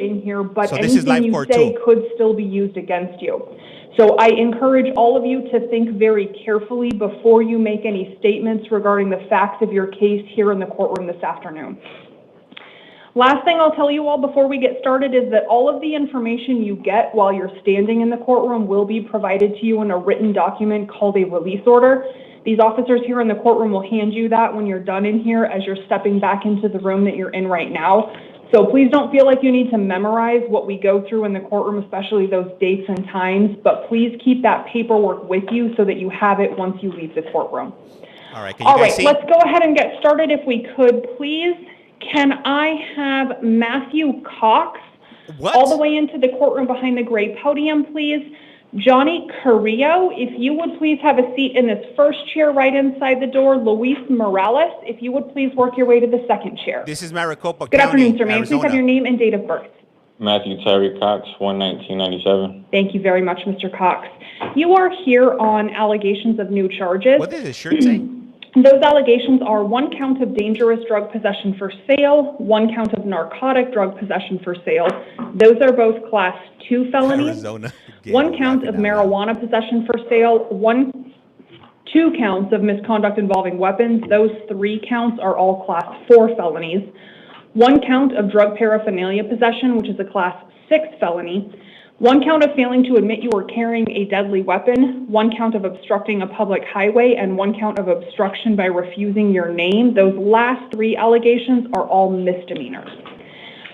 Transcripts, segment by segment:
in here, but So this is anything live you say too. could still be used against you. So I encourage all of you to think very carefully before you make any statements regarding the facts of your case here in the courtroom this afternoon. Last thing I'll tell you all before we get started is that all of the information you get while you're standing in the courtroom will be provided to you in a written document called a release order. These officers here in the courtroom will hand you that when you're done in here as you're stepping back into the room that you're in right now. So please don't feel like you need to memorize what we go through in the courtroom, especially those dates and times, but please keep that paperwork with you so that you have it once you leave the courtroom. All right, can you guys see? Let's go ahead and get started if we could, please. Can I have Matthew Cox all the way into the courtroom behind the gray podium, please? Johnny Carrillo, if you would please have a seat in this first chair right inside the door. Luis Morales, if you would please work your way to the second chair. This is Maricopa Good County, afternoon, sir. May I please have your name and date of birth? Matthew Tyree Cox, 1/1997. Thank you very much, Mr. Cox. You are here on allegations of new charges. What does the shirt say? Those allegations are 1 count of dangerous drug possession for sale, 1 count of narcotic drug possession for sale. Those are both class 2 felonies. Arizona. 1 count of marijuana possession for sale, 2 counts of misconduct involving weapons. Those 3 counts are all class 4 felonies. 1 count of drug paraphernalia possession, which is a class 6 felony. 1 count of failing to admit you were carrying a deadly weapon, 1 count of obstructing a public highway, and 1 count of obstruction by refusing your name. Those last 3 allegations are all misdemeanors.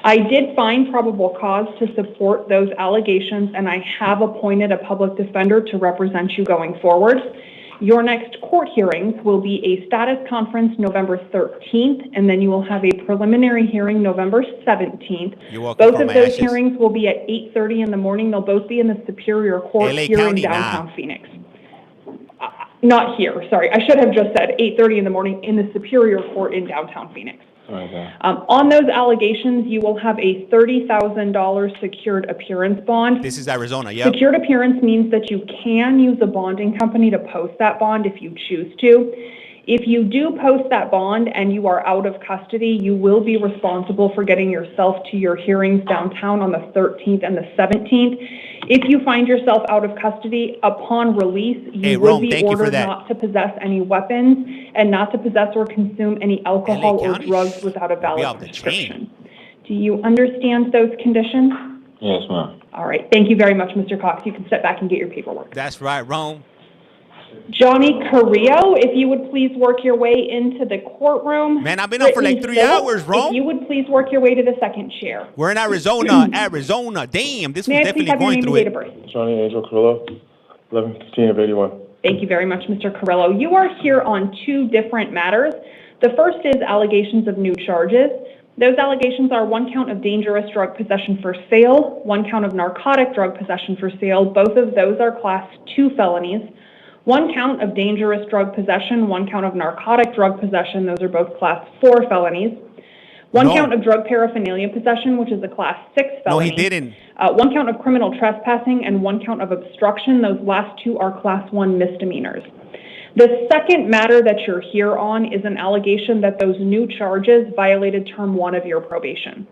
I did find probable cause to support those allegations, and I have appointed a public defender to represent you going forward. Your next court hearings will be a status conference November 13th, and then you will have a preliminary hearing November 17th. Both of those hearings will be at 8:30 in the morning. They'll both be in the Superior Court here in downtown Phoenix. Not here, sorry. I should have just said 8:30 in the morning in the Superior Court in downtown Phoenix. Okay. On those allegations, you will have a $30,000 secured appearance bond. This is Arizona, yeah. Secured appearance means that you can use a bonding company to post that bond if you choose to. If you do post that bond and you are out of custody, you will be responsible for getting yourself to your hearings downtown on the 13th and the 17th. If you find yourself out of custody upon release, you will be ordered not to possess any weapons and not to possess or consume any alcohol or drugs without a valid prescription. Do you understand those conditions? Yes, ma'am. All right. Thank you very much, Mr. Cox. You can step back and get your paperwork. That's right, Rome. Johnny Carrillo, if you would please work your way into the courtroom. Man, I've been up for like 3 hours, Rome. If you would please work your way to the second chair. We're in Arizona, Arizona. Damn, this was definitely going through it. Johnny Angel Carrillo, 11/15/81. Thank you very much, Mr. Carrillo. You are here on 2 different matters. The first is allegations of new charges. Those allegations are 1 count of dangerous drug possession for sale, 1 count of narcotic drug possession for sale. Both of those are class 2 felonies. 1 count of dangerous drug possession, 1 count of narcotic drug possession. Those are both class 4 felonies. 1 count of drug paraphernalia possession, which is a class 6 felony. No, he didn't. 1 count of criminal trespassing and 1 count of obstruction. Those last 2 are class 1 misdemeanors. The second matter that you're here on is an allegation that those new charges violated term 1 of your probation.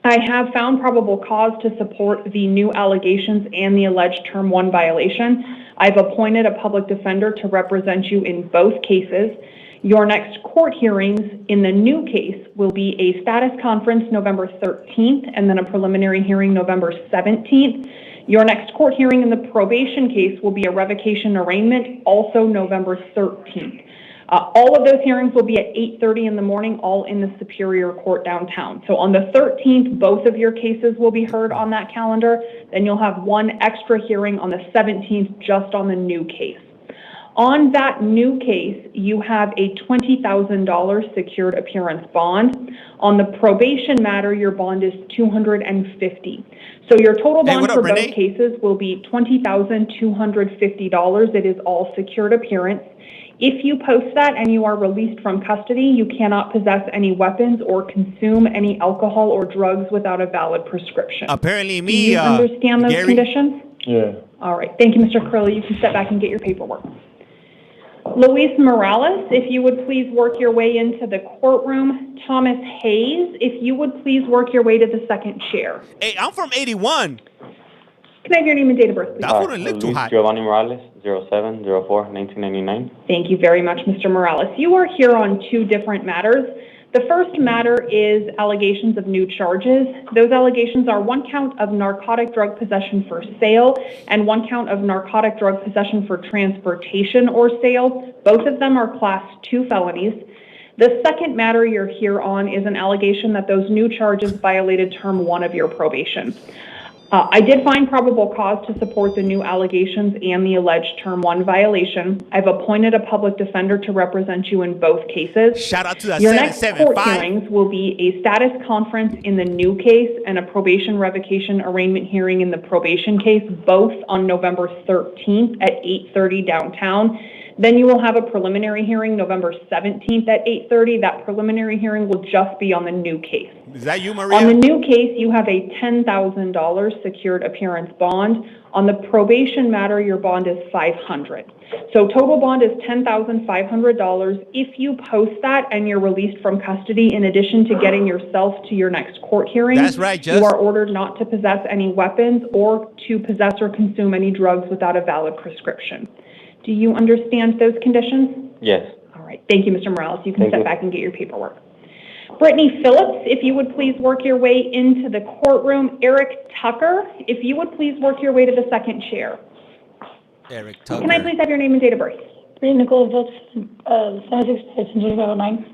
I have found probable cause to support the new allegations and the alleged term 1 violation. I've appointed a public defender to represent you in both cases. Your next court hearings in the new case will be a status conference November 13th and then a preliminary hearing November 17th. Your next court hearing in the probation case will be a revocation arraignment, also November 13th. All of those hearings will be at 8:30 in the morning, all in the Superior Court downtown. So on the 13th, both of your cases will be heard on that calendar. Then you'll have 1 extra hearing on the 17th just on the new case. On that new case, you have a $20,000 secured appearance bond. On the probation matter, your bond is $250,000. So your total bond for both cases will be $20,250. It is all secured appearance. If you post that and you are released from custody, you cannot possess any weapons or consume any alcohol or drugs without a valid prescription. Apparently me, Do you understand those conditions? Yeah. All right. Thank you, Mr. Curley. You can step back and get your paperwork. Luis Morales, if you would please work your way into the courtroom. Thomas Hayes, if you would please work your way to the second chair. Hey, I'm from 81. Can I have your name and date of birth, please? That wouldn't look too Luis high. Giovanni Morales, 07-04-1999. Thank you very much, Mr. Morales. You are here on two different matters. The first matter is allegations of new charges. Those allegations are one count of narcotic drug possession for sale and one count of narcotic drug possession for transportation or sale. Both of them are Class 2 felonies. The second matter you're here on is an allegation that those new charges violated Term 1 of your probation. I did find probable cause to support the new allegations and the alleged Term 1 violation. I've appointed a public defender to represent you in both cases. Shout out to that Your next court 775. hearings will be a status conference in the new case and a probation revocation arraignment hearing in the probation case, both on November 13th at 8:30 downtown. Then you will have a preliminary hearing November 17th at 8:30. That preliminary hearing will just be on the new case. Is that you, Maria? On the new case, you have a $10,000 secured appearance bond. On the probation matter, your bond is $500. So total bond is $10,500. If you post that and you're released from custody, in addition to getting yourself to your next court hearing, That's right, Jess. you are ordered not to possess any weapons or to possess or consume any drugs without a valid prescription. Do you understand those conditions? Yes. All right. Thank you, Mr. Morales. You can Thank step you. back and get your paperwork. Brittany Phillips, if you would please work your way into the courtroom. Eric Tucker, if you would please work your way to the second chair. Eric Tucker. Can I please have your name and date of birth? Nicole Phillips, 7/6/2509.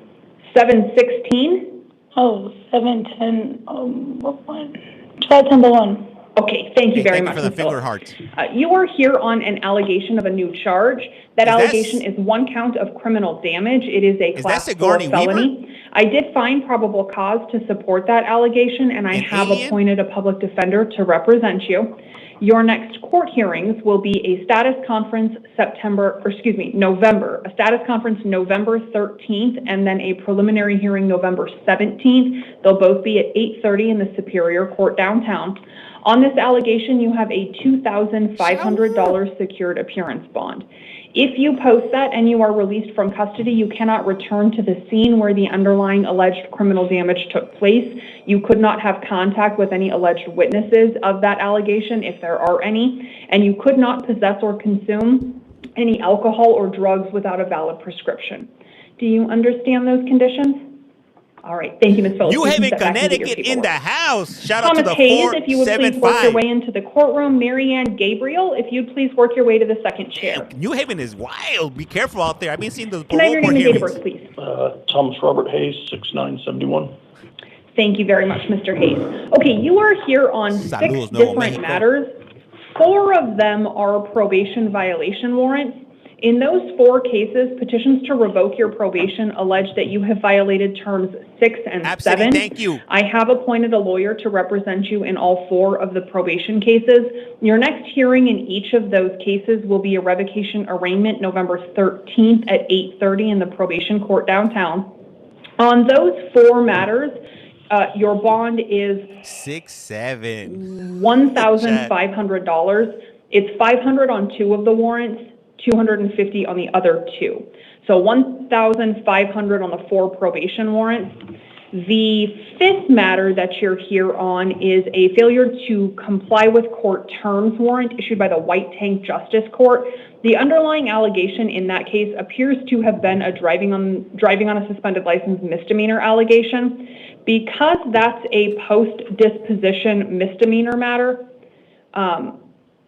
716. Oh, 7/10, what one? July 10/01. Okay, thank you Hey, very thank much. you for the Ms. finger Phillips. heart. You are here on an allegation of a new charge. That Is that allegation is one count of criminal damage. It is a Is Class that 4 Sigourney felony. I did find probable cause to support that allegation, and I An have alien? appointed a public defender to represent you. Your next court hearings will be a status conference November, a status conference November 13th, and then a preliminary hearing November 17th. They'll both be at 8:30 in the Superior Court downtown. On this allegation, you have a $2,500 secured appearance bond. If you post that and you are released from custody, you cannot return to the scene where the underlying alleged criminal damage took place. You could not have contact with any alleged witnesses of that allegation, if there are any, and you could not possess or consume any alcohol or drugs without a valid prescription. Do you understand those conditions? All right, thank you, Ms. Phillips. New You can Haven, step back and get your Connecticut in the paperwork. house. Shout out to Thomas the Hayes, if you would please work your 475. way into the courtroom. Marianne Gabriel, if you'd please work your way to the second chair. New Haven is wild. Be careful out there. I've been seeing those Can I have parole your board name and date of hearings. birth, please? Thomas Robert Hayes, 6971. Thank you very much, Mr. Hayes. Okay, you are here on Saludos, 6 Nuevo different Mexico. matters. 4 of them are probation violation warrants. In those 4 cases, petitions to revoke your probation allege that you have violated terms 6 and 7. Absolutely, thank you. I have appointed a lawyer to represent you in all 4 of the probation cases. Your next hearing in each of those cases will be a revocation arraignment November 13th at 8:30 in the probation court downtown. On those 4 matters, your bond is 6-7. $1,500. It's $500 on 2 of the warrants, $250 on the other 2. So $1,500 on the 4 probation warrants. The 5th matter that you're here on is a failure to comply with court terms warrant issued by the White Tank Justice Court. The underlying allegation in that case appears to have been a driving on a suspended license misdemeanor allegation. Because that's a post-disposition misdemeanor matter,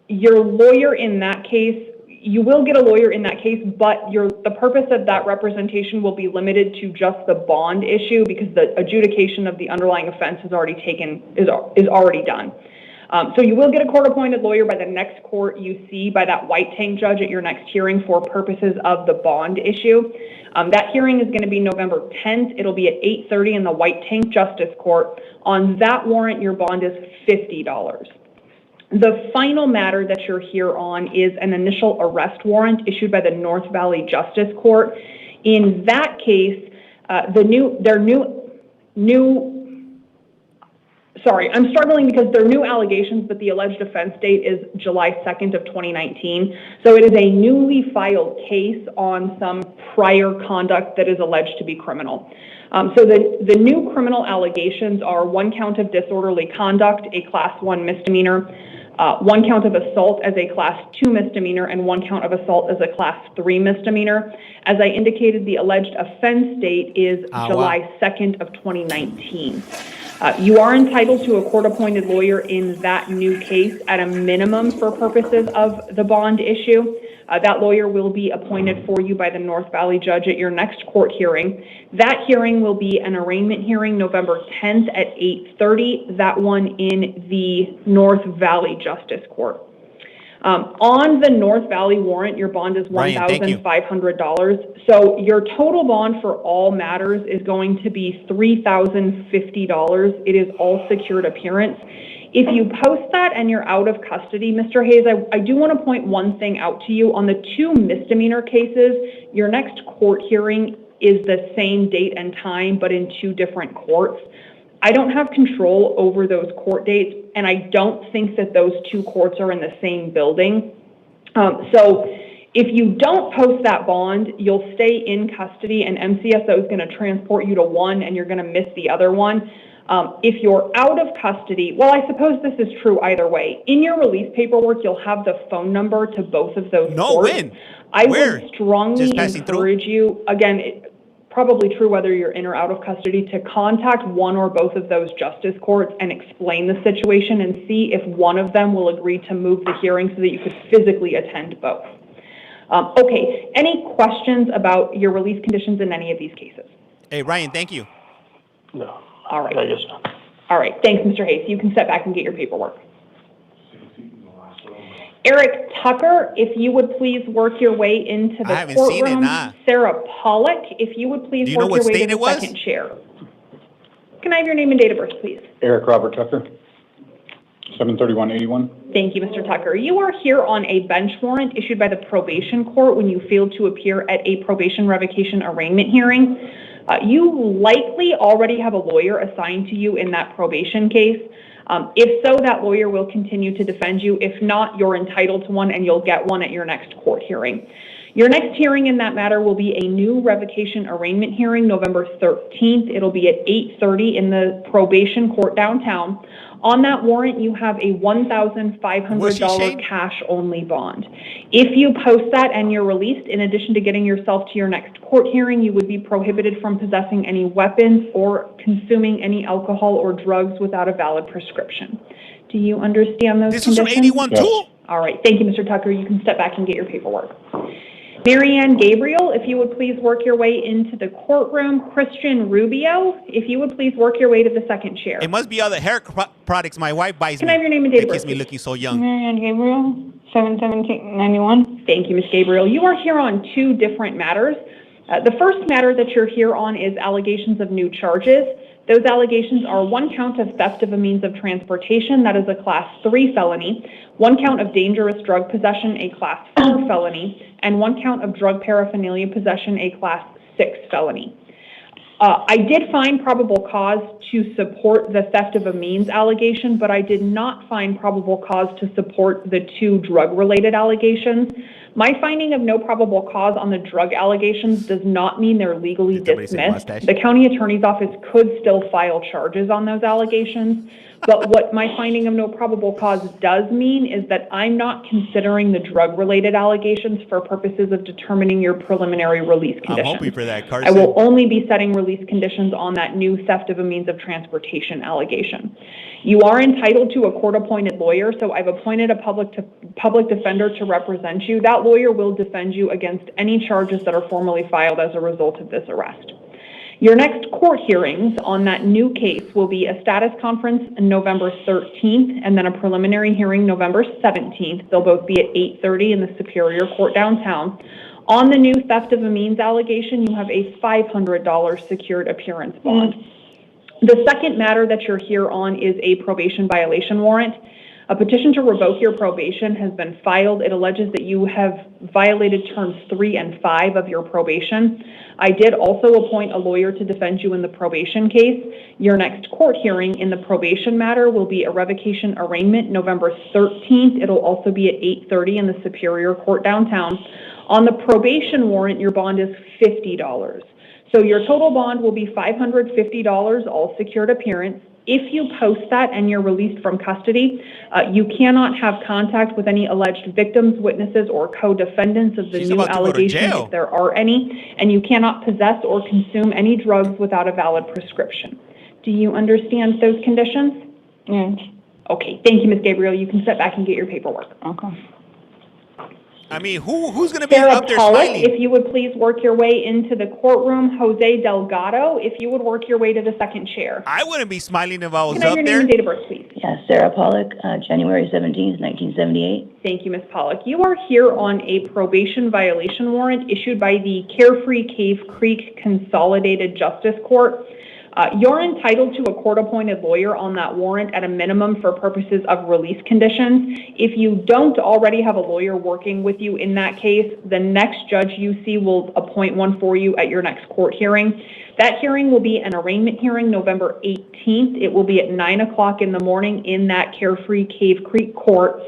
your lawyer in that case, you will get a lawyer in that case, but the purpose of that representation will be limited to just the bond issue because the adjudication of the underlying offense is already done. So you will get a court-appointed lawyer by the next court you see by that White Tank judge at your next hearing for purposes of the bond issue. That hearing is going to be November 10th. It'll be at 8:30 in the White Tank Justice Court. On that warrant, your bond is $50. The final matter that you're here on is an initial arrest warrant issued by the North Valley Justice Court. In that case, their new sorry, I'm struggling because they're new allegations, but the alleged offense date is July 2nd of 2019. So it is a newly filed case on some prior conduct that is alleged to be criminal. So the new criminal allegations are 1 count of disorderly conduct, a Class 1 misdemeanor, 1 count of assault as a Class 2 misdemeanor, and 1 count of assault as a Class 3 misdemeanor. As I indicated, the alleged offense date is July 2nd of 2019. You are entitled to a court-appointed lawyer in that new case at a minimum for purposes of the bond issue. That lawyer will be appointed for you by the North Valley judge at your next court hearing. That hearing will be an arraignment hearing November 10th at 8:30, that one in the North Valley Justice Court. On the North Valley warrant, your bond is $1,500. So your total bond for all matters is going to be $3,050. It is all secured appearance. If you post that and you're out of custody, Mr. Hayes, I do want to point one thing out to you. On the 2 misdemeanor cases, your next court hearing is the same date and time, but in 2 different courts. I don't have control over those court dates, and I don't think that those 2 courts are in the same building. So if you don't post that bond, you'll stay in custody, and MCSO is going to transport you to one, and you're going to miss the other one. If you're out of custody, well, I suppose this is true either way. In your release paperwork, you'll have the phone number to both of those courts. When? I Where? would strongly encourage you, again, probably true whether you're in or out of custody, to contact one or both of those justice courts and explain the situation and see if one of them will agree to move the hearing so that you could physically attend both. Okay, any questions about your release conditions in any of these cases? Hey, Ryan, thank you. No. All right. I guess not. All right, thanks, Mr. Hayes. You can step back and get your paperwork. Eric Tucker, if you would please work your way into the I haven't courtroom. seen it, nah. Sarah Pollock, if you would please Do you know work what your way state to it the was? second chair. Can I have your name and date of birth, please? Eric Robert Tucker, 73181. Thank you, Mr. Tucker. You are here on a bench warrant issued by the probation court when you failed to appear at a probation revocation arraignment hearing. You likely already have a lawyer assigned to you in that probation case. If so, that lawyer will continue to defend you. If not, you're entitled to one and you'll get one at your next court hearing. Your next hearing in that matter will be a new revocation arraignment hearing November 13th. It'll be at 8:30 in the probation court downtown. On that warrant, you have a $1,500 cash-only bond. If you post that and you're released, in addition to getting yourself to your next court hearing, you would be prohibited from possessing any weapons or consuming any alcohol or drugs without a valid prescription. Do you understand those conditions? This is from 81 Yes. too? All right. Thank you, Mr. Tucker. You can step back and get your paperwork. Marianne Gabriel, if you would please work your way into the courtroom. Christian Rubio, if you would please work your way to the second chair. It must be other hair products my wife buys me. Can I have your name and date of That birth, keeps me please? looking so young. Marianne Gabriel, 7/17/91. Thank you, Ms. Gabriel. You are here on 2 different matters. The first matter that you're here on is allegations of new charges. Those allegations are 1 count of theft of a means of transportation, that is a Class 3 felony, 1 count of dangerous drug possession, a Class 4 felony, and 1 count of drug paraphernalia possession, a Class 6 felony. I did find probable cause to support the theft of a means allegation, but I did not find probable cause to support the 2 drug-related allegations. My finding of no probable cause on the drug allegations does not mean they're legally Did somebody say dismissed. mustache? The county attorney's office could still file charges on those allegations, but what my finding of no probable cause does mean is that I'm not considering the drug-related allegations for purposes of determining your preliminary release I'm conditions. hoping for that, I Carson. will only be setting release conditions on that new theft of a means of transportation allegation. You are entitled to a court-appointed lawyer, so I've appointed a public defender to represent you. That lawyer will defend you against any charges that are formally filed as a result of this arrest. Your next court hearings on that new case will be a status conference on November 13th and then a preliminary hearing November 17th. They'll both be at 8:30 in the Superior Court downtown. On the new theft of a means allegation, you have a $500 secured appearance bond. The second matter that you're here on is a probation violation warrant. A petition to revoke your probation has been filed. It alleges that you have violated terms 3 and 5 of your probation. I did also appoint a lawyer to defend you in the probation case. Your next court hearing in the probation matter will be a revocation arraignment November 13th. It'll also be at 8:30 in the Superior Court downtown. On the probation warrant, your bond is $50. So your total bond will be $550, all secured appearance. If you post that and you're released from custody, you cannot have contact with any alleged victims, witnesses, or co-defendants of the new allegation if there are any, and you cannot possess or consume any drugs without a valid prescription. Do you understand those conditions? Yes. Okay, thank you, Ms. Gabriel. You can sit back and get your paperwork. Okay. I mean, who's going to be Sarah up there Pollock, smiling? if you would please work your way into the courtroom. Jose Delgado, if you would work your way to the second chair. I wouldn't be smiling if I was Can I have up your name there. and date of birth, please? Yeah, Sarah Pollock, January 17th, 1978. Thank you, Ms. Pollock. You are here on a probation violation warrant issued by the Carefree Cave Creek Consolidated Justice Court. You're entitled to a court-appointed lawyer on that warrant at a minimum for purposes of release conditions. If you don't already have a lawyer working with you in that case, the next judge you see will appoint one for you at your next court hearing. That hearing will be an arraignment hearing November 18th. It will be at 9 o'clock in the morning in that Carefree Cave Creek court.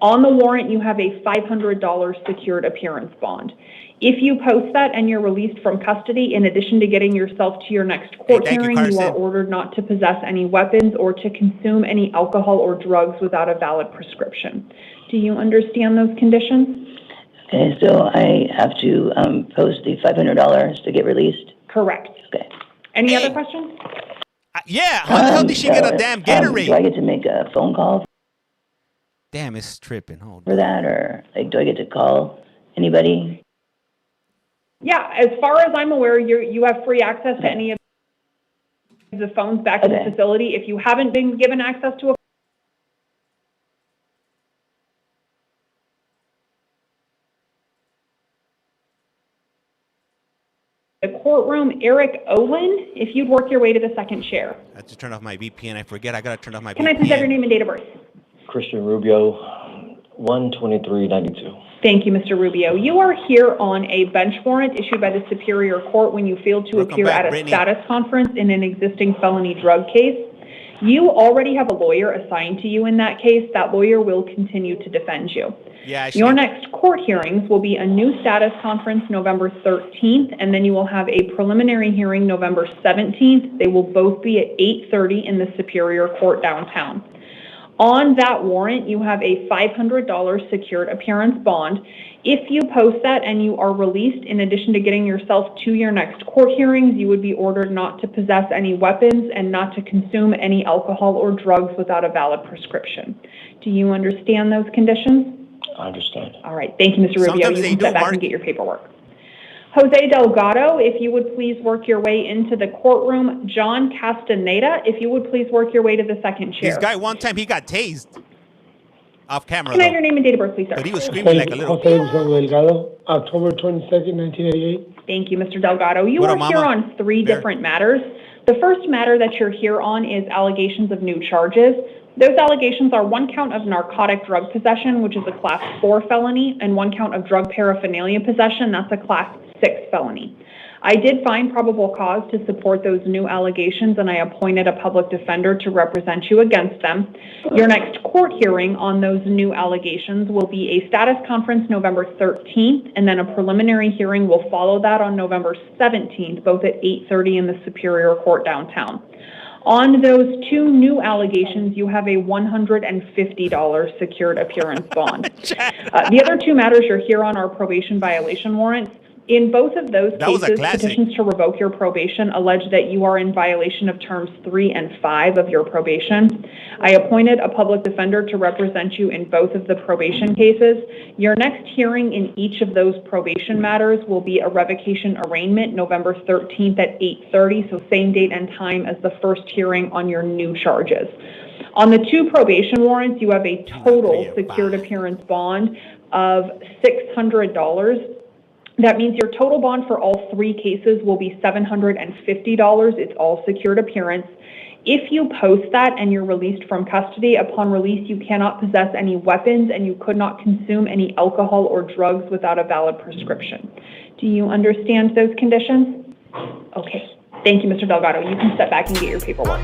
On the warrant, you have a $500 secured appearance bond. If you post that and you're released from custody, in addition to getting yourself to your next court hearing, you are ordered not to possess any weapons or to consume any alcohol or drugs without a valid prescription. Do you understand those conditions? Okay, so I have to post the $500 to get released? Correct. Okay. Any other questions? Yeah, how the hell did she get a damn Gatorade? Do I get to make a phone call Damn, it's tripping. Hold for that, or like, do I get to call anybody? Yeah, as far as I'm aware, you have free access to any of the phones back in the facility. If you haven't been given access to the courtroom, Eric Owen, if you'd work your way to the second chair. I have to turn off my VPN. I forget I got to turn off my VPN. Can I please have your name and date of birth? Christian Rubio, 12392. Thank you, Mr. Rubio. You are here on a bench warrant issued by the Superior Court when you failed to appear at a status conference in an existing felony drug case. You already have a lawyer assigned to you in that case. That lawyer will continue to defend you. Yeah, Your next court hearings will be a new status conference November 13th, and then you will have a preliminary hearing November 17th. They will both be at 8:30 in the Superior Court downtown. On that warrant, you have a $500 secured appearance bond. If you post that and you are released, in addition to getting yourself to your next court hearings, you would be ordered not to possess any weapons and not to consume any alcohol or drugs without a valid prescription. Do you understand those conditions? I understand. All right. Thank you, Mr. Rubio. Sometimes You they can do, sit back Mark. and get your paperwork. Jose Delgado, if you would please work your way into the courtroom. John Castaneda, if you would please work your way to the second chair. This guy, one time, he got tased. Off camera, Can I have though. your name and date of birth, please, sir? But he was screaming like a little... Delgado, October 22nd, 1988. Thank you, Mr. Delgado. You What are up, here mama? on three Bear. different matters. The first matter that you're here on is allegations of new charges. Those allegations are one count of narcotic drug possession, which is a Class 4 felony, and one count of drug paraphernalia possession, that's a Class 6 felony. I did find probable cause to support those new allegations, and I appointed a public defender to represent you against them. Your next court hearing on those new allegations will be a status conference November 13th, and then a preliminary hearing will follow that on November 17th, both at 8:30 in the Superior Court downtown. On those two new allegations, you have a $150 secured appearance bond. The other two matters you're here on are probation violation warrants. In both of those cases, petitions to revoke your probation allege that you are in violation of terms 3 and 5 of your probation. I appointed a public defender to represent you in both of the probation cases. Your next hearing in each of those probation matters will be a revocation arraignment November 13th at 8:30, so same date and time as the first hearing on your new charges. On the two probation warrants, you have a total secured appearance bond of $600. That means your total bond for all three cases will be $750. It's all secured appearance. If you post that and you're released from custody, upon release, you cannot possess any weapons and you could not consume any alcohol or drugs without a valid prescription. Do you understand those conditions? Okay. Thank you, Mr. Delgado. You can step back and get your paperwork.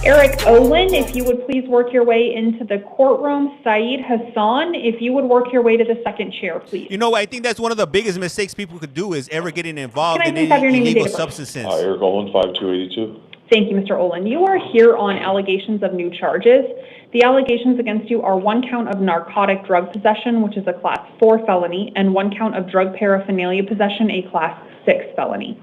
Eric Olin, if you would please work your way into the courtroom. Saeed Hassan, if you would work your way to the second chair, please. You know, I think that's one of the biggest mistakes people could do is ever getting involved Can I in please have your any name and illegal date of birth? substances. Eric Olin, 5282. Thank you, Mr. Olin. You are here on allegations of new charges. The allegations against you are 1 count of narcotic drug possession, which is a Class 4 felony, and 1 count of drug paraphernalia possession, a Class 6 felony.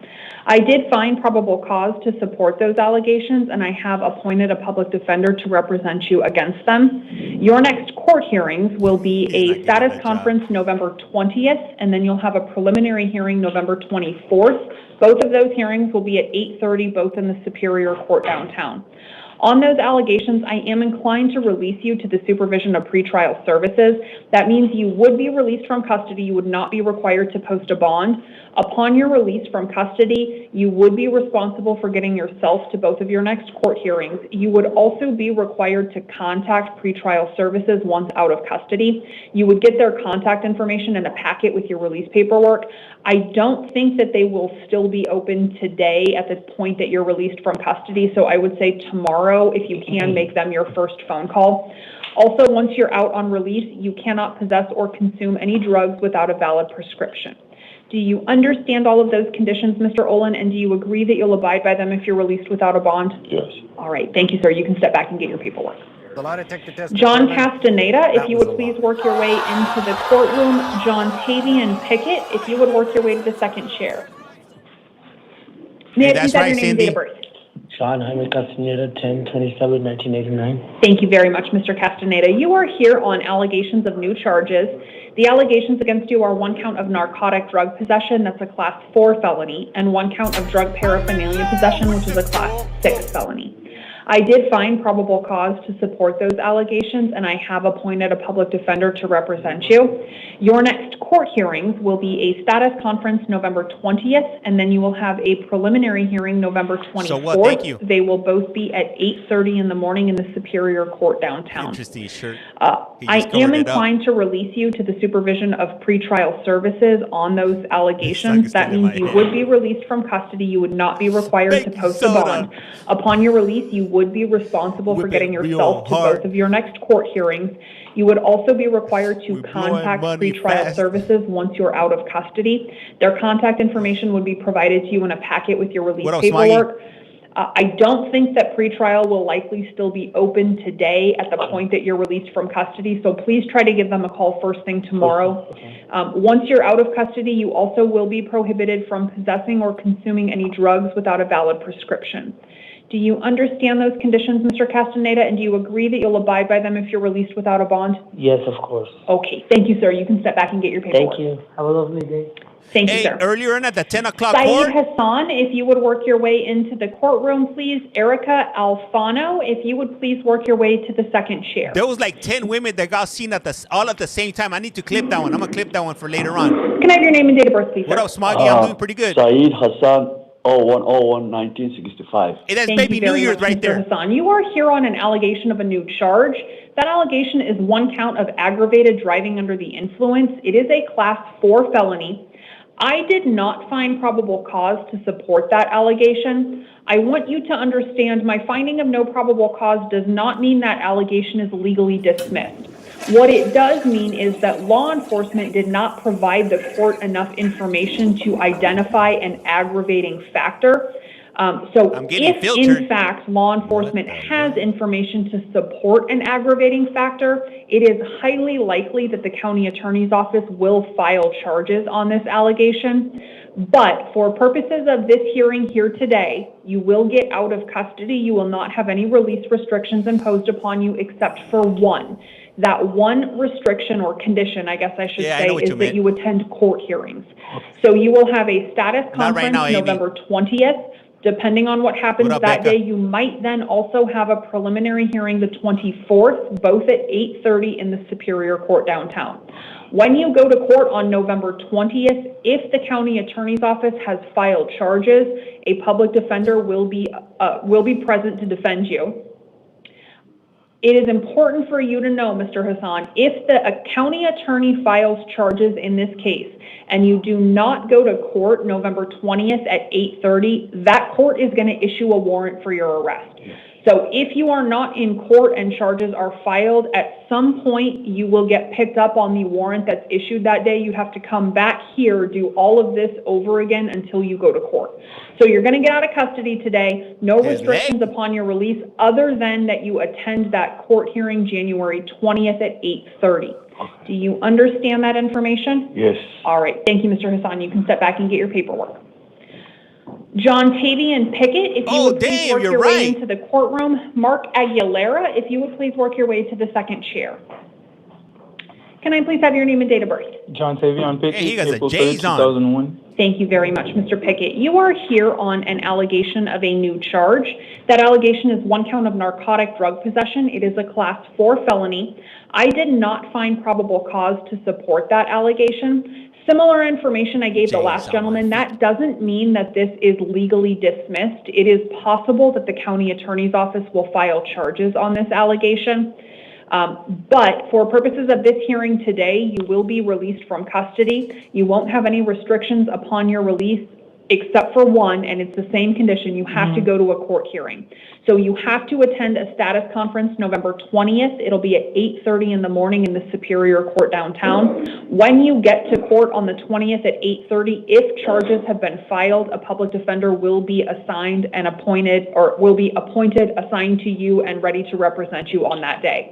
I did find probable cause to support those allegations, and I have appointed a public defender to represent you against them. Your next court hearings will be a status conference November 20th, and then you'll have a preliminary hearing November 24th. Both of those hearings will be at 8:30, both in the Superior Court downtown. On those allegations, I am inclined to release you to the supervision of pretrial services. That means you would be released from custody. You would not be required to post a bond. Upon your release from custody, you would be responsible for getting yourself to both of your next court hearings. You would also be required to contact pretrial services once out of custody. You would get their contact information in a packet with your release paperwork. I don't think that they will still be open today at the point that you're released from custody, so I would say tomorrow, if you can, make them your first phone call. Also, once you're out on release, you cannot possess or consume any drugs without a valid prescription. Do you understand all of those conditions, Mr. Olin, and do you agree that you'll abide by them if you're released without a bond? Yes. All right, thank you, sir. You can step back and get your paperwork. The lie detector test John determined Castaneda, if that you was would a please lie. work your way into the courtroom. John Tavian Pickett, if you would work your way to the second chair. May I That's please have right, your name and date of Cindy. birth? John Jaime Castaneda, 10/27/1989. Thank you very much, Mr. Castaneda. You are here on allegations of new charges. The allegations against you are 1 count of narcotic drug possession, that's a Class 4 felony, and 1 count of drug paraphernalia possession, which is a Class 6 felony. I did find probable cause to support those allegations, and I have appointed a public defender to represent you. Your next court hearings will be a status conference November 20th, and then you will have a preliminary hearing November 24th. So what? Thank you. They will both be at 8:30 in the morning in the Superior Court downtown. Interesting shirt. He I just am covered it up. inclined to release you to the supervision of pretrial services on those allegations. That means you would be released from custody. You would not be required to Baking post a soda. bond. Upon your release, you would be responsible for Whip getting it real yourself to hard. both of your next court hearings. You would also be required to We're blowing contact money pretrial fast. services once you're out of custody. Their contact information would be provided to you in a packet with your release What else, Maggie? paperwork. I don't think that pretrial will likely still be open today at the point that you're released from custody, so please try to give them a call first thing tomorrow. Once you're out of custody, you also will be prohibited from possessing or consuming any drugs without a valid prescription. Do you understand those conditions, Mr. Castaneda, and do you agree that you'll abide by them if you're released without a bond? Yes, of course. Okay, thank you, sir. You can step back and get your paperwork. Thank you. Have a lovely day. Thank you, Hey, sir. earlier on at the 10 o'clock Saeed court, Hassan, if you would work your way into the courtroom, please. Erica Alfano, if you would please work your way to the second chair. there was like 10 women that got seen all at the same time. I need to clip that one. I'm going to clip that one for later on. Can I have your name and date of birth, please, What sir? up, Smoggy? I'm doing pretty good. Saeed Hassan, 01/01/1965. Hey, that's Thank Baby you New very Year's much, right Mr. there. Hassan. You are here on an allegation of a new charge. That allegation is 1 count of aggravated driving under the influence. It is a Class 4 felony. I did not find probable cause to support that allegation. I want you to understand my finding of no probable cause does not mean that allegation is legally dismissed. What it does mean is that law enforcement did not provide the court enough information to identify an aggravating factor. So I'm getting if filtered. in fact law enforcement has information to support an aggravating factor, it is highly likely that the county attorney's office will file charges on this allegation. But for purposes of this hearing here today, you will get out of custody. You will not have any release restrictions imposed upon you except for one. That one restriction or condition, I guess I should Yeah, I say, know what is you that meant. you attend court hearings. So you will have a status Not right conference now, Amy. November 20th. Depending on what happens What up, that Becca? day, you might then also have a preliminary hearing the 24th, both at 8:30 in the Superior Court downtown. When you go to court on November 20th, if the county attorney's office has filed charges, a public defender will be present to defend you. It is important for you to know, Mr. Hassan, if the county attorney files charges in this case and you do not go to court November 20th at 8:30, that court is going to issue a warrant for your arrest. So if you are not in court and charges are filed, at some point you will get picked up on the warrant that's issued that day. You have to come back here, do all of this over again until you go to court. So you're going to get out of custody today, no restrictions upon your release other than that you attend that court hearing January 20th at 8:30. Do you understand that information? Yes. All right, thank you, Mr. Hassan. You can step back and get your paperwork. John Tavian Pickett, if you would please work your way into the courtroom. Mark Aguilera, if you would please work your way to the second chair. Can I please have your name and date of birth? John Tavion Pickett, Hey, he got the April J's 3rd, on. 2001. Thank you very much, Mr. Pickett. You are here on an allegation of a new charge. That allegation is one count of narcotic drug possession. It is a Class 4 felony. I did not find probable cause to support that allegation. Similar information I gave the last gentleman, that doesn't mean that this is legally dismissed. It is possible that the county attorney's office will file charges on this allegation. But for purposes of this hearing today, you will be released from custody. You won't have any restrictions upon your release except for one, and it's the same condition. You have to go to a court hearing. So you have to attend a status conference November 20th. It'll be at 8:30 in the morning in the Superior Court downtown. When you get to court on the 20th at 8:30, if charges have been filed, a public defender will be assigned and appointed, or will be appointed, assigned to you, and ready to represent you on that day.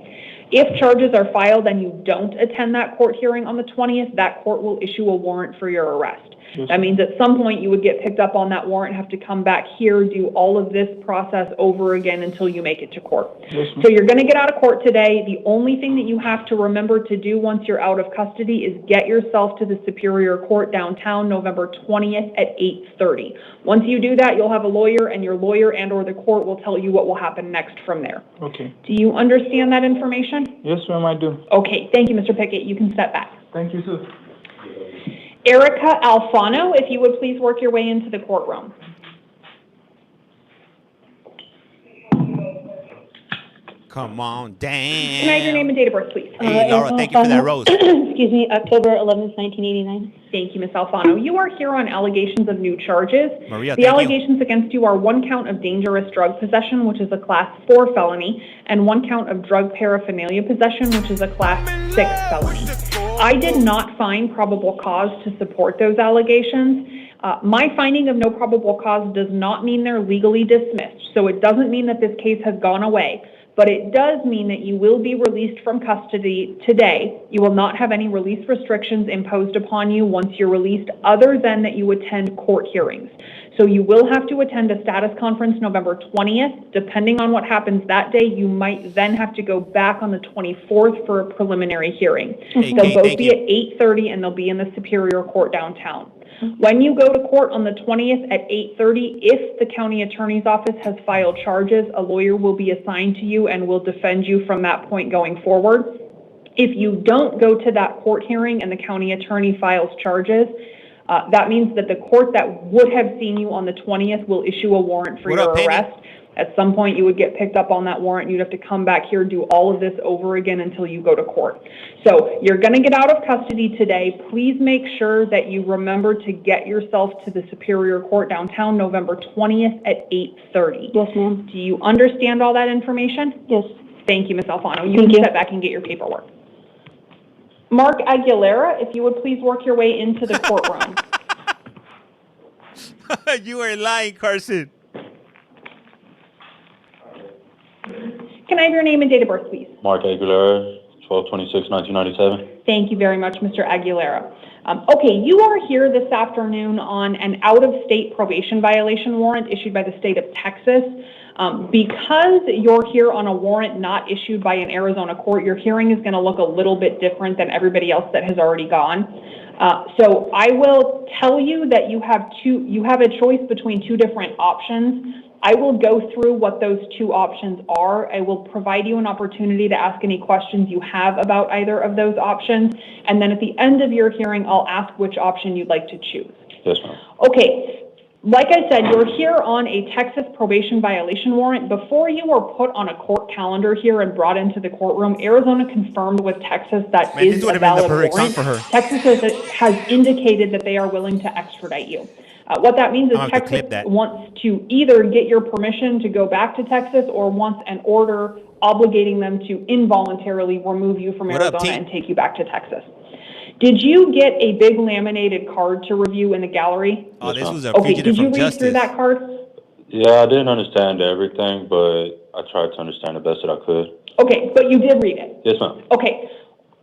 If charges are filed and you don't attend that court hearing on the 20th, that court will issue a warrant for your arrest. That means at some point you would get picked up on that warrant, have to come back here, do all of this process over again until you make it to court. So you're going to get out of court today. The only thing that you have to remember to do once you're out of custody is get yourself to the Superior Court downtown November 20th at 8:30. Once you do that, you'll have a lawyer, and your lawyer and or the court will tell you what will happen next from there. Okay. Do you understand that information? Yes, ma'am, I do. Okay, thank you, Mr. Pickett. You can step back. Thank you, sir. Erica Alfano, if you would please work your way into the courtroom. Come on, damn. Can I have your name and date of birth, please? Hey, Laura, thank you for that rose. Excuse me, October 11th, 1989. Thank you, Ms. Alfano. You are here on allegations of new charges. Maria, the thank you. allegations against you are one count of dangerous drug possession, which is a Class 4 felony, and one count of drug paraphernalia possession, which is a Class 6 felony. I did not find probable cause to support those allegations. My finding of no probable cause does not mean they're legally dismissed, so it doesn't mean that this case has gone away. But it does mean that you will be released from custody today. You will not have any release restrictions imposed upon you once you're released, other than that you attend court hearings. So you will have to attend a status conference November 20th. Depending on what happens that day, you might then have to go back on the 24th for a preliminary hearing. Hey, They'll Kate, both thank be you. at 8:30, and they'll be in the Superior Court downtown. When you go to court on the 20th at 8:30, if the county attorney's office has filed charges, a lawyer will be assigned to you and will defend you from that point going forward. If you don't go to that court hearing and the county attorney files charges, that means that the court that would have seen you on the 20th will issue a warrant for your arrest. At some point, you would get picked up on that warrant. You'd have to come back here, do all of this over again until you go to court. So you're going to get out of custody today. Please make sure that you remember to get yourself to the Superior Court downtown November 20th at 8:30. Yes, ma'am. Do you understand all that information? Yes. Thank you, Ms. Alfano. You can step back and get your paperwork. Mark Aguilera, if you would please work your way into the courtroom. You are lying, Carson. Can I have your name and date of birth, please? Mark Aguilera, 12/26/1997. Thank you very much, Mr. Aguilera. Okay, you are here this afternoon on an out-of-state probation violation warrant issued by the state of Texas. Because you're here on a warrant not issued by an Arizona court, your hearing is going to look a little bit different than everybody else that has already gone. So I will tell you that you have a choice between two different options. I will go through what those two options are. I will provide you an opportunity to ask any questions you have about either of those options. And then at the end of your hearing, I'll ask which option you'd like to choose. Yes, ma'am. Okay. Like I said, you're here on a Texas probation violation warrant. Before you were put on a court calendar here and brought into the courtroom, Arizona confirmed with Texas that is a valid warrant. Texas has indicated that they are willing to extradite you. What that means is Texas wants to either get your permission to go back to Texas or wants an order obligating them to involuntarily remove you from Arizona and take you back to Texas. Did you get a big laminated card to review in the gallery? Oh, this was a fugitive from justice. Did you read through that card? Yeah, I didn't understand everything, but I tried to understand the best that I could. Okay, but you did read it? Yes, ma'am. Okay.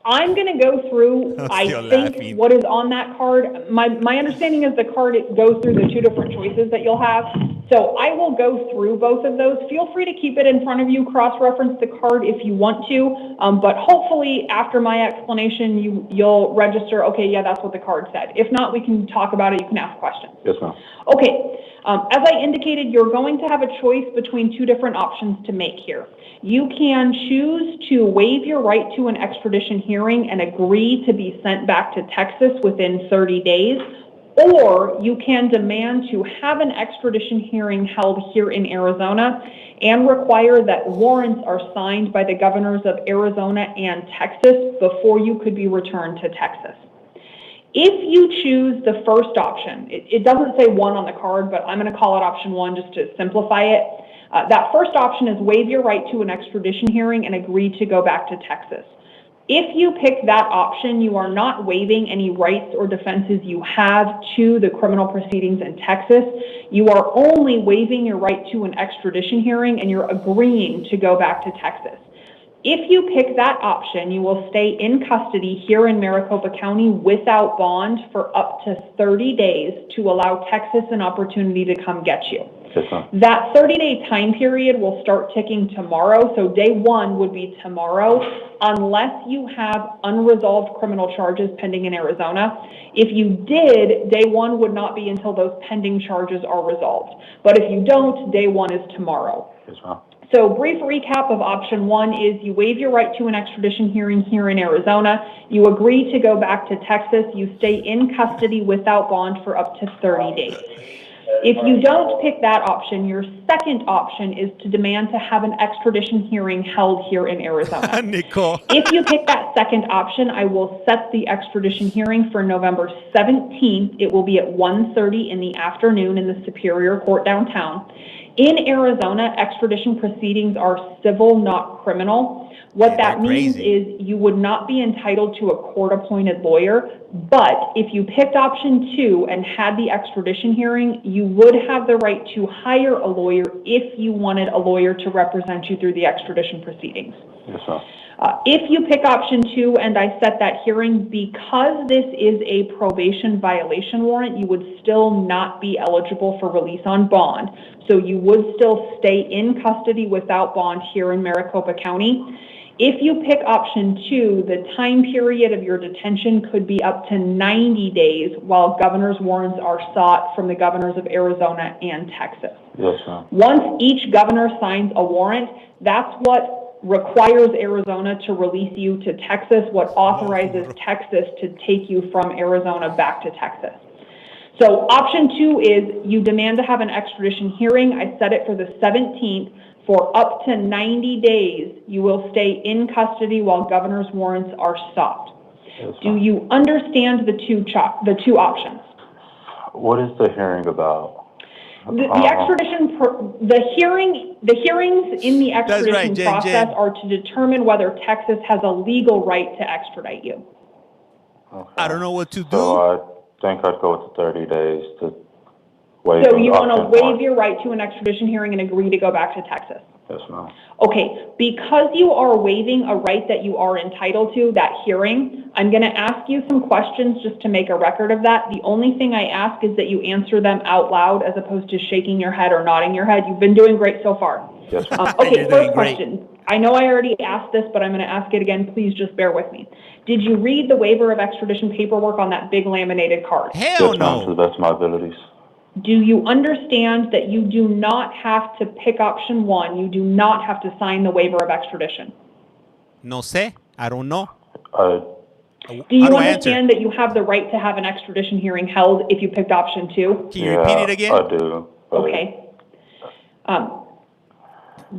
I'm going to go through, I think, what is on that card. My understanding is the card, it goes through the two different choices that you'll have. So I will go through both of those. Feel free to keep it in front of you, cross-reference the card if you want to. But hopefully after my explanation, you'll register, okay, yeah, that's what the card said. If not, we can talk about it. You can ask questions. Yes, ma'am. Okay. As I indicated, you're going to have a choice between two different options to make here. You can choose to waive your right to an extradition hearing and agree to be sent back to Texas within 30 days, or you can demand to have an extradition hearing held here in Arizona and require that warrants are signed by the governors of Arizona and Texas before you could be returned to Texas. If you choose the first option, it doesn't say one on the card, but I'm going to call it option one just to simplify it. That first option is waive your right to an extradition hearing and agree to go back to Texas. If you pick that option, you are not waiving any rights or defenses you have to the criminal proceedings in Texas. You are only waiving your right to an extradition hearing and you're agreeing to go back to Texas. If you pick that option, you will stay in custody here in Maricopa County without bond for up to 30 days to allow Texas an opportunity to come get you. That 30-day time period will start ticking tomorrow, so day one would be tomorrow, unless you have unresolved criminal charges pending in Arizona. If you did, day one would not be until those pending charges are resolved. But if you don't, day one is tomorrow. Yes, ma'am. So brief recap of option one is you waive your right to an extradition hearing here in Arizona, you agree to go back to Texas, you stay in custody without bond for up to 30 days. If you don't pick that option, your second option is to demand to have an extradition hearing held here in Arizona. Nicole. If you pick that second option, I will set the extradition hearing for November 17th. It will be at 1:30 in the afternoon in the Superior Court downtown. In Arizona, extradition proceedings are civil, not criminal. What that means is you would not be entitled to a court-appointed lawyer, but if you picked option two and had the extradition hearing, you would have the right to hire a lawyer if you wanted a lawyer to represent you through the extradition proceedings. Yes, ma'am. If you pick option two and I set that hearing, because this is a probation violation warrant, you would still not be eligible for release on bond. So you would still stay in custody without bond here in Maricopa County. If you pick option two, the time period of your detention could be up to 90 days while governor's warrants are sought from the governors of Arizona and Texas. Yes, ma'am. Once each governor signs a warrant, that's what requires Arizona to release you to Texas, what authorizes Texas to take you from Arizona back to Texas. So option two is you demand to have an extradition hearing. I set it for the 17th. For up to 90 days, you will stay in custody while governor's warrants are sought. Yes, do you understand the two options? What is the hearing about? The hearings in the extradition process are to determine whether Texas has a legal right to extradite you. Okay. I don't know what to do. So I think I'd go with the 30 days to waive. So you want to waive your right to an extradition hearing and agree to go back to Texas? Yes, ma'am. Okay, because you are waiving a right that you are entitled to, that hearing, I'm going to ask you some questions just to make a record of that. The only thing I ask is that you answer them out loud as opposed to shaking your head or nodding your head. You've been doing great so far. Yes, ma'am. Okay, You're doing first great. question. I know I already asked this, but I'm going to ask it again. Please just bear with me. Did you read the waiver of extradition paperwork on that big laminated card? Hell Yes, ma'am, to the no. best of my abilities. Do you understand that you do not have to pick option 1? You do not have to sign the waiver of extradition. No sé. I don't know. Do How you do I answer? understand that you have the right to have an extradition hearing held if you picked option 2? Can you repeat it again? I do. but- Okay.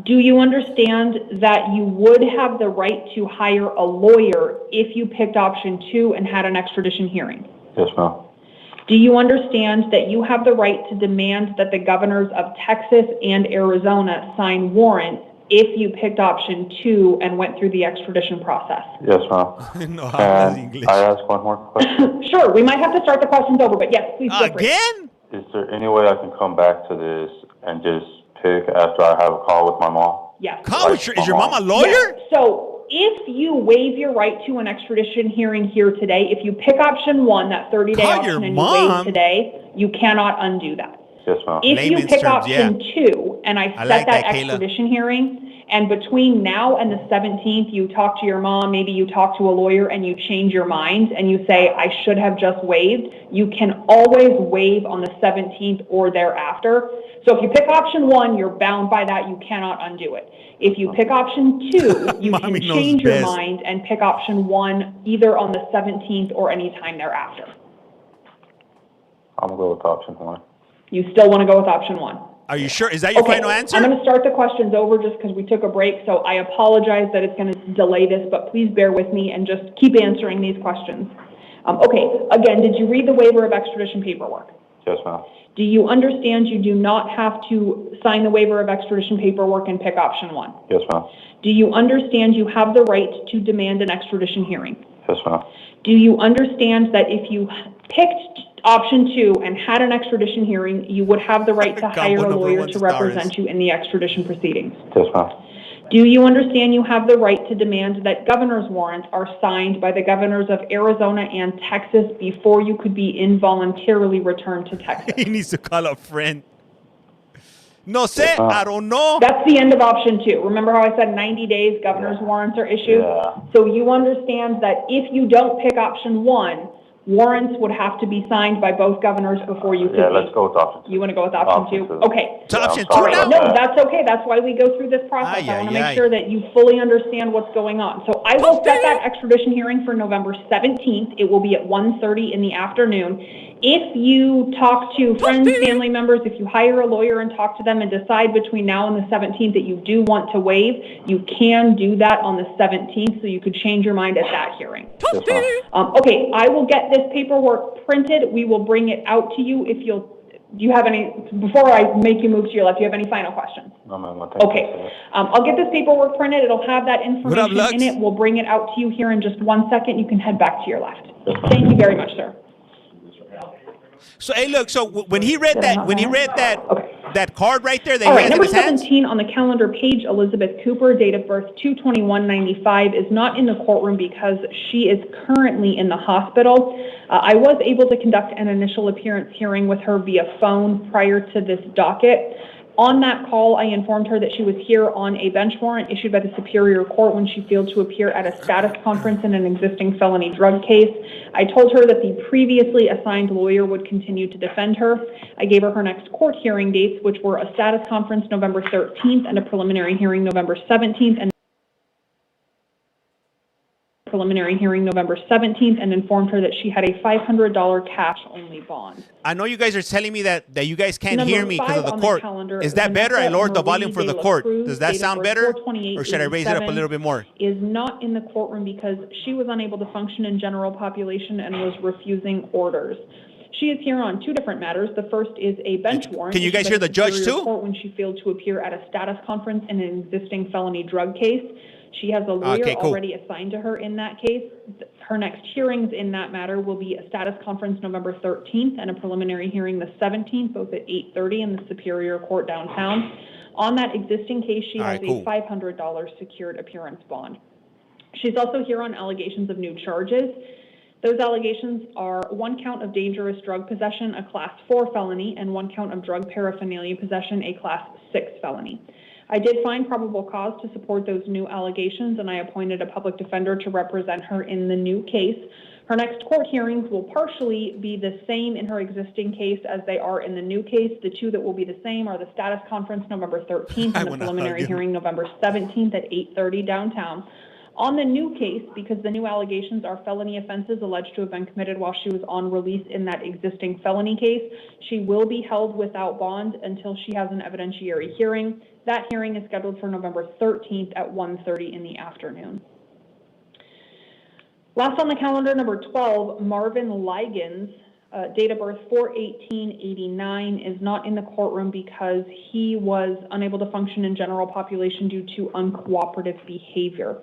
Do you understand that you would have the right to hire a lawyer if you picked option 2 and had an extradition hearing? Yes, ma'am. Do you understand that you have the right to demand that the governors of Texas and Arizona sign warrants if you picked option 2 and went through the extradition process? Yes, ma'am. No hablas Can English. I ask one more question? Sure, we might have to start the questions over, but yes, please feel free. Again? Is there any way I can come back to this and just pick after I have a call with my mom? Yes. How is your mom a lawyer? Yes. So if you waive your right to an extradition hearing here today, if you pick option 1, that 30-day Call your option, and you mom? waive today, you cannot undo that. Yes, ma'am. If you Layman's pick terms, option 2, and I set like that that, Kayla. extradition hearing, and between now and the 17th, you talk to your mom, maybe you talk to a lawyer, and you change your mind, and you say, I should have just waived, you can always waive on the 17th or thereafter. So if you pick option 1, you're bound by that, you cannot undo it. If you pick option 2, you can Mommy knows change your best. mind and pick option 1 either on the 17th or any time thereafter. I'm gonna go with option 1. You still want to go with option 1? Are you sure? Is that your Okay, final answer? I'm going to start the questions over just because we took a break, so I apologize that it's going to delay this, but please bear with me and just keep answering these questions. Okay, again, did you read the waiver of extradition paperwork? Yes, ma'am. Do you understand you do not have to sign the waiver of extradition paperwork and pick option 1? Yes, ma'am. Do you understand you have the right to demand an extradition hearing? Yes, ma'am. Do you understand that if you picked option 2 and had an extradition hearing, you would have the right to Got hire one a over lawyer one to stars. represent you in the extradition proceedings? Yes, ma'am. Do you understand you have the right to demand that governor's warrants are signed by the governors of Arizona and Texas before you could be involuntarily returned to Texas? He needs to call a friend. No sé. I don't know. That's the end of option 2. Remember how I said 90 days governor's warrants are issued? Yeah. So you understand that if you don't pick option 1, warrants would have to be signed by both governors before you could Yeah, be. let's go with option 2. You want to go with option 2? Okay. So option I'm two All sorry right, now? about no, that. that's okay. That's why we go through this process. Ay, I want ay, to ay. make sure that you fully understand what's going on. So I will set that extradition hearing for November 17th. It will be at 1:30 in the afternoon. If you talk to friends, family members, if you hire a lawyer and talk to them and decide between now and the 17th that you do want to waive, you can do that on the 17th, so you could change your mind at that hearing. Yes, ma'am. Okay, I will get this paperwork printed. We will bring it out to you if you'll, do you have any, before I make you move to your left, do you have any final questions? No, ma'am. I think Okay, that's it. I'll get this paperwork printed. It'll have that What up, information Lux? in it. We'll bring it out to you here in just 1 second. You can head back to your left. Thank you very much, sir. So hey, look. So when he read that card right there that All he right, has in number his hands. 17 on the calendar page, Elizabeth Cooper, date of birth 2/21/95, is not in the courtroom because she is currently in the hospital. I was able to conduct an initial appearance hearing with her via phone prior to this docket. On that call, I informed her that she was here on a bench warrant issued by the Superior Court when she failed to appear at a status conference in an existing felony drug case. I told her that the previously assigned lawyer would continue to defend her. I gave her her next court hearing dates, which were a status conference November 13th and a preliminary hearing November 17th, and informed her that she had a $500 cash-only bond. I know you guys are telling me that you guys can't Number hear me because of 5 the on court. calendar, Is that better? I Vanessa lowered the Marie volume for de the la court. Cruz, Does that date of sound birth better? 4/28/87, Or should I raise it up a little bit more? is not in the courtroom because she was unable to function in general population and was refusing orders. She is here on 2 different matters. The first is a bench warrant. Can you guys issued by hear the judge Superior too? Court when she failed to appear at a status conference in an existing felony drug case. She has a lawyer Okay, cool. already assigned to her in that case. Her next hearings in that matter will be a status conference November 13th and a preliminary hearing the 17th, both at 8:30 in the Superior Court downtown. On that existing case, she has All right, cool. a $500 secured appearance bond. She's also here on allegations of new charges. Those allegations are 1 count of dangerous drug possession, a Class 4 felony, and 1 count of drug paraphernalia possession, a Class 6 felony. I did find probable cause to support those new allegations, and I appointed a public defender to represent her in the new case. Her next court hearings will partially be the same in her existing case as they are in the new case. The two that will be the same are the status conference November 13th and the preliminary hearing November 17th at 8:30 downtown. On the new case, because the new allegations are felony offenses alleged to have been committed while she was on release in that existing felony case, she will be held without bond until she has an evidentiary hearing. That hearing is scheduled for November 13th at 1:30 in the afternoon. Last on the calendar, number 12, Marvin Ligens, date of birth 4/18/89, is not in the courtroom because he was unable to function in general population due to uncooperative behavior.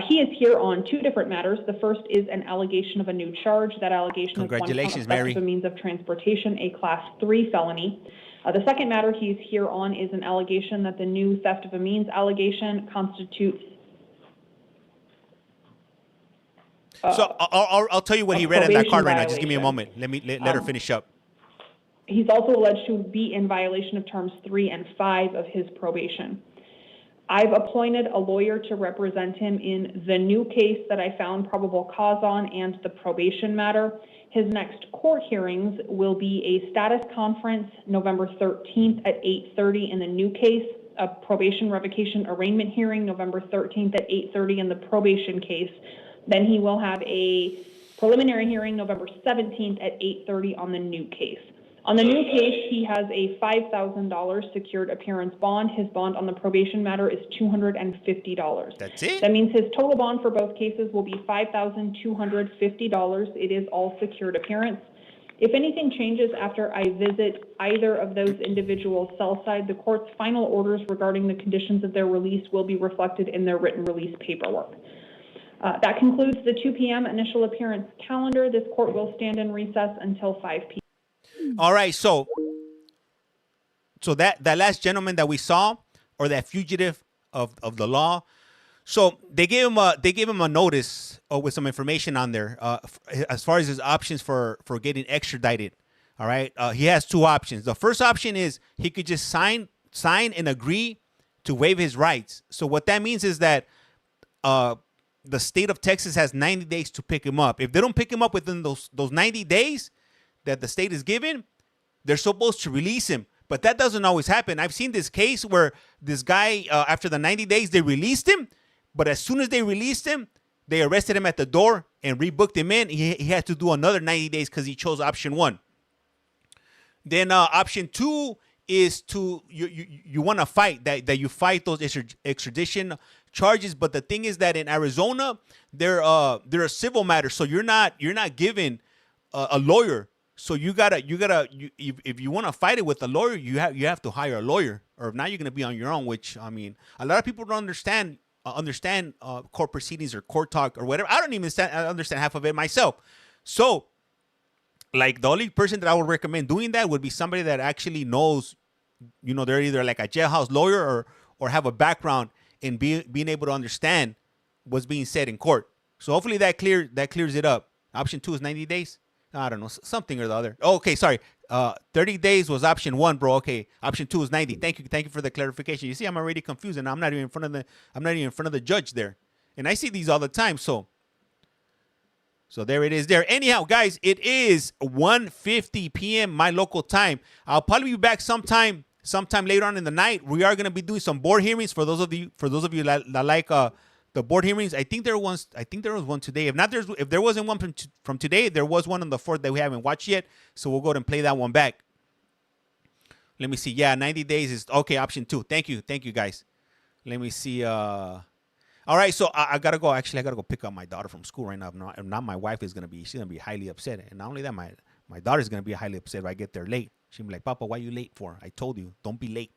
He is here on two different matters. The first is an allegation of a new charge. That allegation is one count of theft of a means of transportation, a Class 3 felony. The second matter he's here on is an allegation that the new theft of a means allegation constitutes so I'll tell you what he read in that card right now. Just give me a moment. Let her finish up. He's also alleged to be in violation of terms 3 and 5 of his probation. I've appointed a lawyer to represent him in the new case that I found probable cause on and the probation matter. His next court hearings will be a status conference November 13th at 8:30 in the new case, a probation revocation arraignment hearing November 13th at 8:30 in the probation case. Then he will have a preliminary hearing November 17th at 8:30 on the new case. On the new case, he has a $5,000 secured appearance bond. His bond on the probation matter is $250. That's it? That means his total bond for both cases will be $5,250. It is all secured appearance. If anything changes after I visit either of those individuals' cell side, the court's final orders regarding the conditions of their release will be reflected in their written release paperwork. That concludes the 2 p.m. initial appearance calendar. This court will stand in recess until 5 p.m. All right, so that last gentleman that we saw, or that fugitive of the law, so they gave him a notice with some information on there as far as his options for getting extradited. All right, he has two options. The first option is he could just sign and agree to waive his rights. So what that means is that the state of Texas has 90 days to pick him up. If they don't pick him up within those 90 days that the state is given, they're supposed to release him. But that doesn't always happen. I've seen this case where this guy, after the 90 days, they released him. But as soon as they released him, they arrested him at the door and rebooked him in. He had to do another 90 days because he chose option 1. Then option 2 is to you want to fight that you fight those extradition charges. But the thing is that in Arizona, they're a civil matter, so you're not given a lawyer. So you gotta if you want to fight it with a lawyer, you have to hire a lawyer, or if not, you're gonna be on your own. Which, I mean, a lot of people don't understand court proceedings or court talk or whatever. I don't even understand half of it myself. So, like, the only person that I would recommend doing that would be somebody that actually knows, they're either like a jailhouse lawyer or have a background in being able to understand what's being said in court. So hopefully that clears it up. Option 2 is 90 days. I don't know, something or the other. Oh, okay, sorry. 30 days was option 1, bro. Okay, option 2 is 90. Thank you for the clarification. You see, I'm already confused, and I'm not even in front of the judge there. And I see these all the time. So there it is there. Anyhow, guys, it is 1:50 p.m. my local time. I'll probably be back sometime later on in the night. We are gonna be doing some board hearings for those of you that like the board hearings. I think there was one today. If there wasn't one from today, there was one on the 4th that we haven't watched yet. So we'll go ahead and play that one back. Let me see. Yeah, 90 days is okay. Option 2. Thank you, guys. Let me see. All right, so I gotta go. Actually, I gotta go pick up my daughter from school right now. If not, my wife she's gonna be highly upset. And not only that, my daughter's gonna be highly upset if I get there late. She'll be like, "Papa, why are you late for? I told you, don't be late."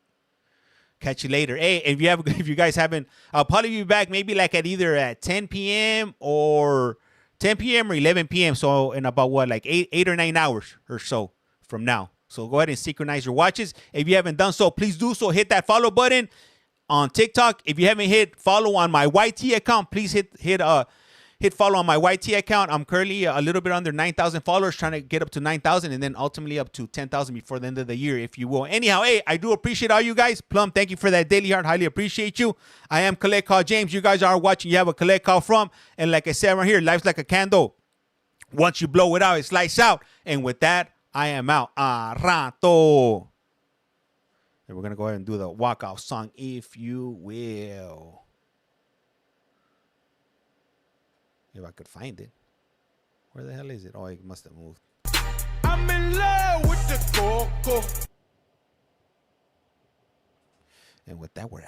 Catch you later. Hey, if you guys haven't, I'll probably be back maybe like at either at 10 p.m. or 11 p.m. So in about like 8 or 9 hours or so from now. So go ahead and synchronize your watches. If you haven't done so, please do so. Hit that follow button on TikTok. If you haven't hit follow on my YT account, please hit hit follow on my YT account. I'm currently a little bit under 9,000 followers, trying to get up to 9,000 and then ultimately up to 10,000 before the end of the year, if you will. Anyhow, hey, I do appreciate all you guys. Plum, thank you for that daily heart. Highly appreciate you. I am Collect Call James. You guys are watching. You have a collect call from. And like I said right here, life's like a candle. Once you blow it out, it lights out. And with that, I am out. Rato. And we're going to go ahead and do the walkout song, if you will. If I could find it. Where the hell is it? Oh, it must have moved. I'm in love with the coco. And with that, we're